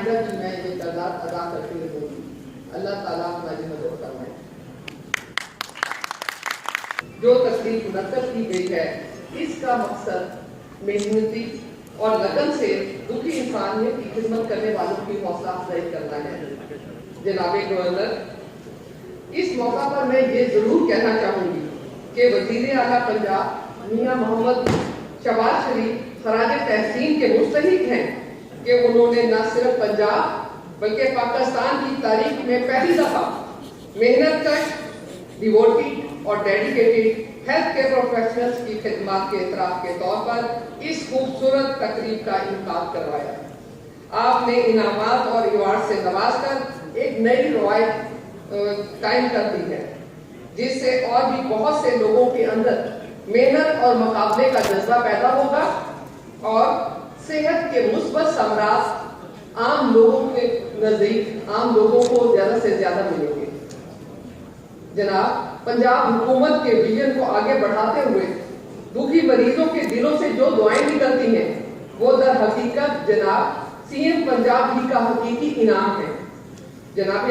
آئندہ بھی میں یہ کردار ادا کرتے رہوں گی۔ اللہ تعالیٰ ہماری مدد فرمائے۔ جو تقریب منعقد کی گئی ہے اس کا مقصد محنتی اور لگن سے دکھی انسانیت کی خدمت کرنے والوں کی حوصلہ افزائی کرنا ہے۔ جناب گورنر، اس موقع پر میں یہ ضرور کہنا چاہوں گی کہ وزیر اعلیٰ پنجاب میاں محمد شہباز شریف خراج تحسین کے مستحق ہیں کہ انہوں نے نہ صرف پنجاب بلکہ پاکستان کی تاریخ میں پہلی دفعہ محنت کش، ڈیووٹی اور ڈیڈیکیٹڈ ہیلتھ کیئر پروفیشنلز کی خدمات کے اعتراف کے طور پر اس خوبصورت تقریب کا انعقاد کروایا۔ آپ نے انعامات اور ایوارڈ سے نواز کر ایک نئی روایت قائم کر دی ہے، جس سے اور بھی بہت سے لوگوں کے اندر محنت اور مقابلے کا جذبہ پیدا ہوگا اور صحت کے مثبت ثمرات عام لوگوں کے نزدیک عام لوگوں کو زیادہ سے زیادہ ملیں گے۔ جناب، پنجاب حکومت کے ویژن کو آگے بڑھاتے ہوئے دکھی مریضوں کے دلوں سے جو دعائیں نکلتی ہیں وہ در حقیقت جناب سی ایم پنجاب ہی کا حقیقی انعام ہے۔ جناب